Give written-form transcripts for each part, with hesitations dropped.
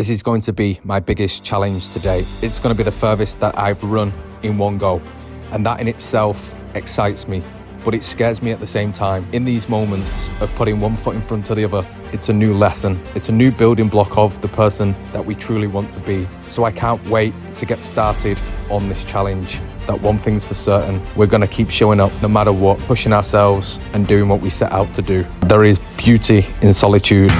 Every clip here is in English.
This is going to be my biggest challenge today. It's going to be the furthest that I've run in one go. And that in itself excites me, but it scares me at the same time. In these moments of putting one foot in front of the other, it's a new lesson. It's a new building block of the person that we truly want to be. So I can't wait to get started on this challenge. That one thing's for certain, we're going to keep showing up no matter what, pushing ourselves and doing what we set out to do. There is beauty in solitude.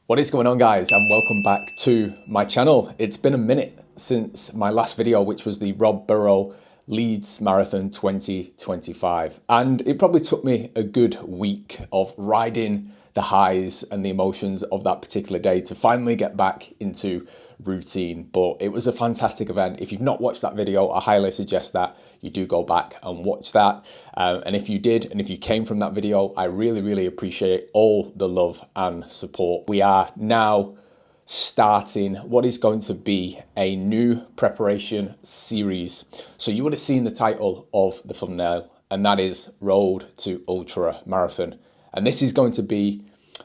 What is going on, guys, and welcome back to my channel. It's been a minute since my last video, which was the Rob Burrow Leeds Marathon 2025, and it probably took me a good week of riding the highs and the emotions of that particular day to finally get back into routine. But it was a fantastic event. If you've not watched that video, I highly suggest that you do go back and watch that. And if you did, and if you came from that video, I really appreciate all the love and support. We are now starting what is going to be a new preparation series. So you would have seen the title of the thumbnail, and that is Road to Ultra Marathon. And this is going to be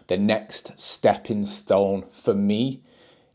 the next stepping stone for me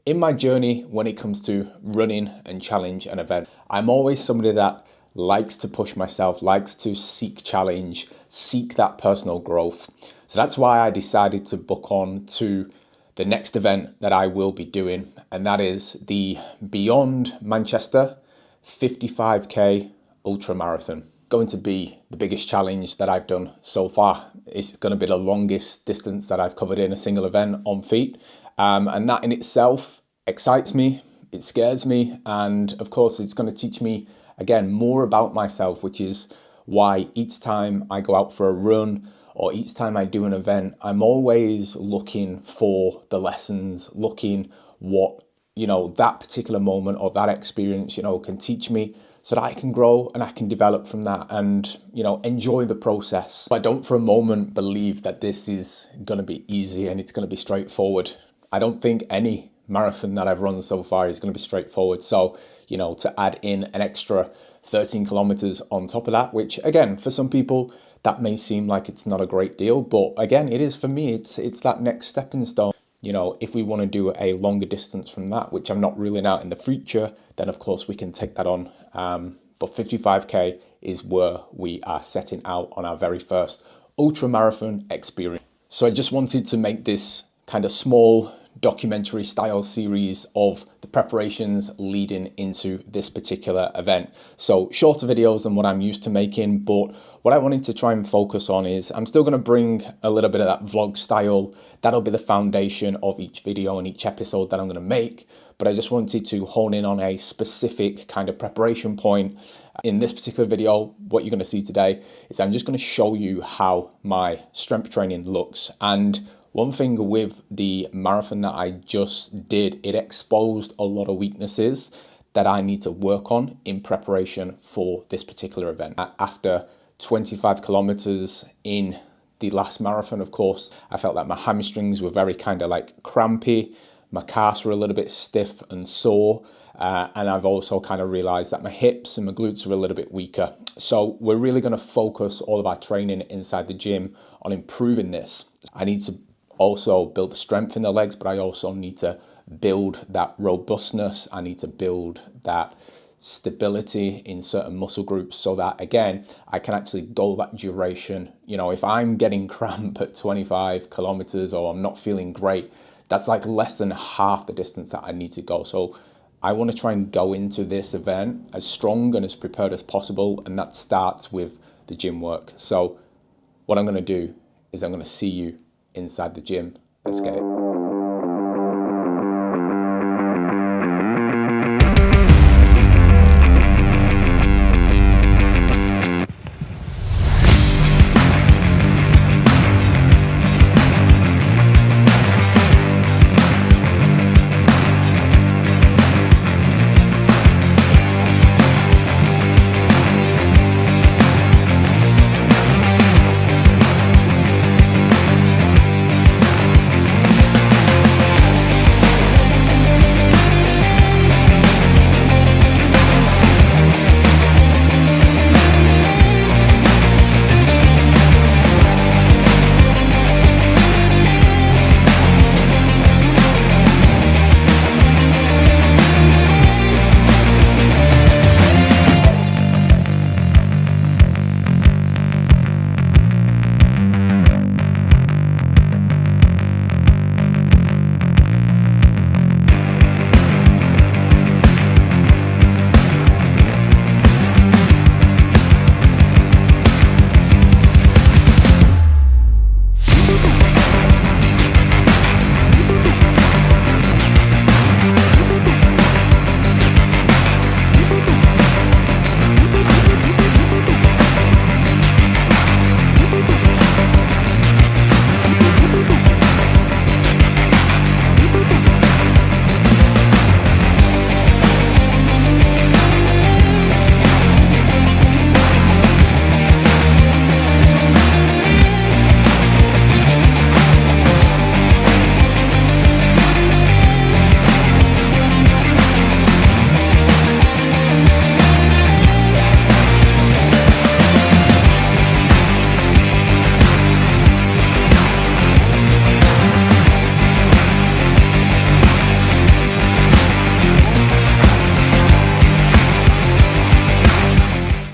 in my journey when it comes to running and challenge an event. I'm always somebody that likes to push myself, likes to seek challenge, seek that personal growth. So that's why I decided to book on to the next event that I will be doing, and that is the Beyond Manchester 55k ultra marathon. Going to be the biggest challenge that I've done so far. It's going to be the longest distance that I've covered in a single event on feet, and that in itself excites me, it scares me, and of course it's going to teach me again more about myself, which is why each time I go out for a run or each time I do an event, I'm always looking for the lessons, looking what, that particular moment or that experience, can teach me, so that I can grow and I can develop from that and, enjoy the process. I don't for a moment believe that this is going to be easy and it's going to be straightforward. I don't think any marathon that I've run so far is going to be straightforward. So, to add in an extra 13 kilometers on top of that, which again, for some people, that may seem like it's not a great deal, but again, it is for me. It's that next stepping stone. If we want to do a longer distance from that, which I'm not ruling out in the future, then of course we can take that on. But 55k is where we are setting out on our very first ultra marathon experience. So I just wanted to make this kind of small documentary style series of the preparations leading into this particular event. So shorter videos than what I'm used to making, but what I wanted to try and focus on is I'm still going to bring a little bit of that vlog style. That'll be the foundation of each video and each episode that I'm going to make, but I just wanted to hone in on a specific kind of preparation point. In this particular video, what you're going to see today is I'm just going to show you how my strength training looks. And one thing with the marathon that I just did, it exposed a lot of weaknesses that I need to work on in preparation for this particular event. After 25 kilometers in the last marathon, of course, I felt that my hamstrings were very kind of like crampy. My calves were a little bit stiff and sore. And I've also kind of realized that my hips and my glutes are a little bit weaker. So we're really going to focus all of our training inside the gym on improving this. I need to also build the strength in the legs, but I also need to build that robustness. I need to build that stability in certain muscle groups so that, again, I can actually go that duration. You know, if I'm getting cramp at 25 kilometers or I'm not feeling great, that's like less than half the distance that I need to go. So I want to try and go into this event as strong and as prepared as possible, and that starts with the gym work. So what I'm going to do is I'm going to see you inside the gym. Let's get it.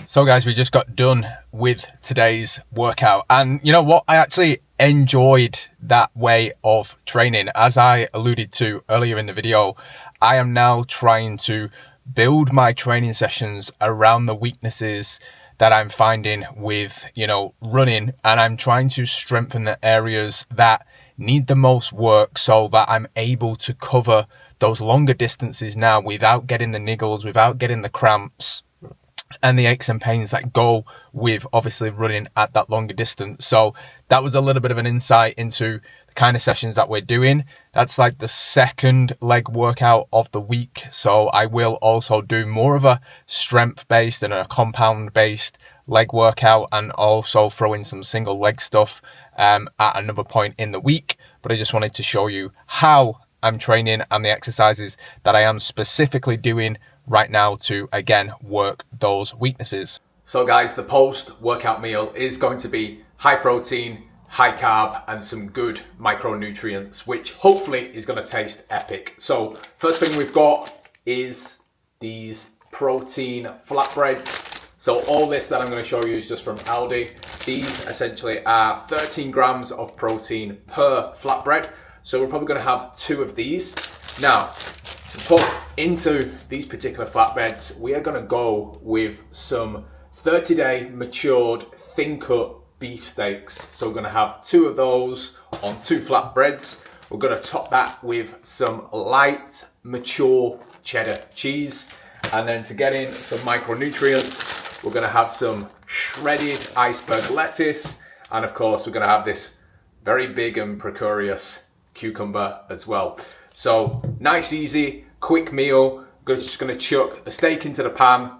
So guys, we just got done with today's workout, and you know what? I actually enjoyed that way of training. As I alluded to earlier in the video, I am now trying to build my training sessions around the weaknesses that I'm finding with, running, and I'm trying to strengthen the areas that need the most work so that I'm able to cover those longer distances now without getting the niggles, without getting the cramps and the aches and pains that go with obviously running at that longer distance. So that was a little bit of an insight into the kind of sessions that we're doing. That's like the second leg workout of the week. So I will also do more of a strength based and a compound based leg workout, and also throw in some single leg stuff at another point in the week. But I just wanted to show you how I'm training and the exercises that I am specifically doing right now to, again, work those weaknesses. So guys, the post-workout meal is going to be high protein, high carb, and some good micronutrients, which hopefully is going to taste epic. So first thing we've got is these protein flatbreads. So all this that I'm going to show you is just from Aldi. These essentially are 13 grams of protein per flatbread. So we're probably going to have 2 of these. Now, to put into these particular flatbreads, we are going to go with some 30-day matured thin cut beef steaks. So we're going to have 2 of those on 2 flatbreads. We're going to top that with some light mature cheddar cheese. And then to get in some micronutrients, we're going to have some shredded iceberg lettuce. And of course, we're going to have this very big and precarious cucumber as well. So nice, easy, quick meal. We're just going to chuck the steak into the pan.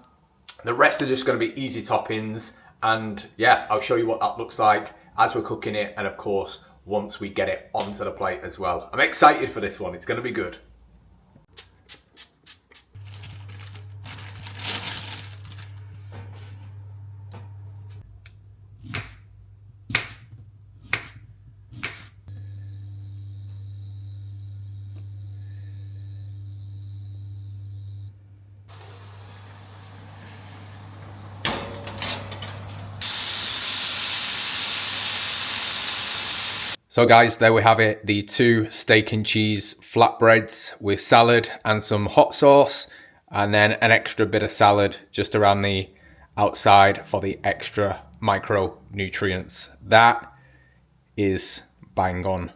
The rest are just going to be easy toppings. And yeah, I'll show you what that looks like as we're cooking it. And of course, once we get it onto the plate as well. I'm excited for this one. It's going to be good. So guys, there we have it. The 2 steak and cheese flatbreads with salad and some hot sauce, and then an extra bit of salad just around the outside for the extra micronutrients. That is bang on.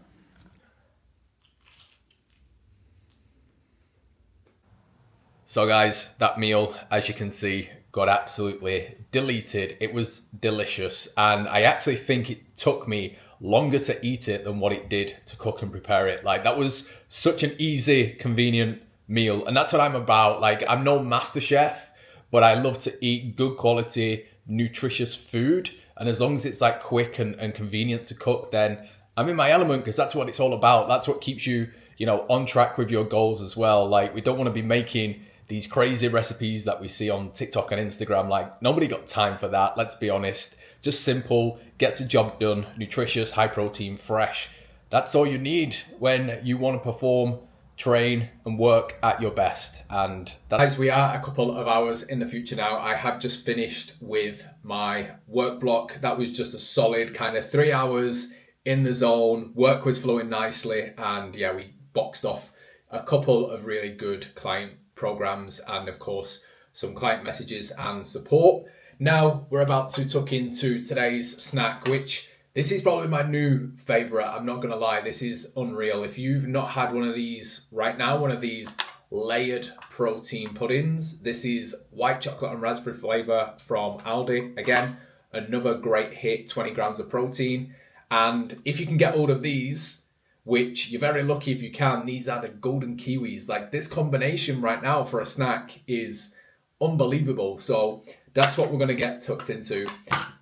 So guys, that meal, as you can see, got absolutely deleted. It was delicious, and I actually think it took me longer to eat it than what it did to cook and prepare it. Like, that was such an easy, convenient meal, and that's what I'm about. Like, I'm no master chef, but I love to eat good quality, nutritious food, and as long as it's like quick and convenient to cook, then I'm in my element, because that's what it's all about. That's what keeps you, on track with your goals as well. Like, we don't want to be making these crazy recipes that we see on TikTok and Instagram. Like, nobody got time for that, let's be honest. Just simple, gets the job done, nutritious, high protein, fresh. That's all you need when you want to perform, train and work at your best. And guys, we are a couple of hours in the future now. I have just finished with my work block. That was just a solid kind of 3 hours in the zone. Work was flowing nicely, and yeah, we boxed off a couple of really good client programs and of course some client messages and support. Now we're about to tuck into today's snack, which this is probably my new favorite. I'm not gonna lie, this is unreal. If you've not had one of these right now, one of these layered protein puddings, this is white chocolate and raspberry flavor from Aldi. Again, another great hit, 20 grams of protein. And if you can get hold of these, which you're very lucky if you can, these are the golden kiwis. Like, this combination right now for a snack is unbelievable. So that's what we're going to get tucked into.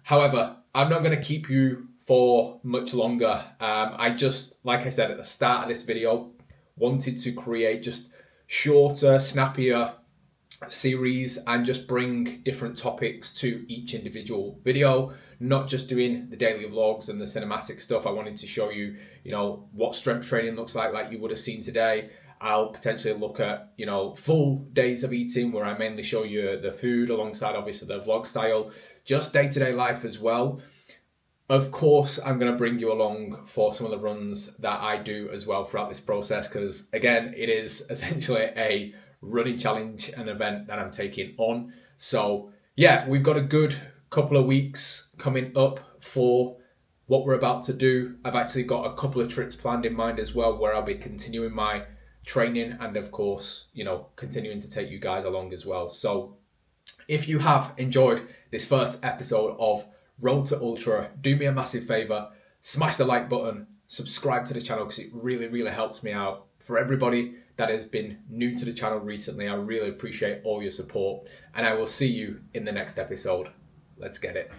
However, I'm not going to keep you for much longer. I just, like I said at the start of this video, wanted to create just shorter, snappier series and just bring different topics to each individual video, not just doing the daily vlogs and the cinematic stuff. I wanted to show you, what strength training looks like you would have seen today. I'll potentially look at, full days of eating where I mainly show you the food alongside obviously the vlog style, just day-to-day life as well. Of course, I'm going to bring you along for some of the runs that I do as well throughout this process, because again, it is essentially a running challenge, an event that I'm taking on. So yeah, we've got a good couple of weeks coming up for what we're about to do. I've actually got a couple of trips planned in mind as well, where I'll be continuing my training and of course, continuing to take you guys along as well. So if you have enjoyed this first episode of Road to Ultra, do me a massive favor, smash the like button, subscribe to the channel, because it really, really helps me out. For everybody that has been new to the channel recently, I really appreciate all your support, and I will see you in the next episode. Let's get it.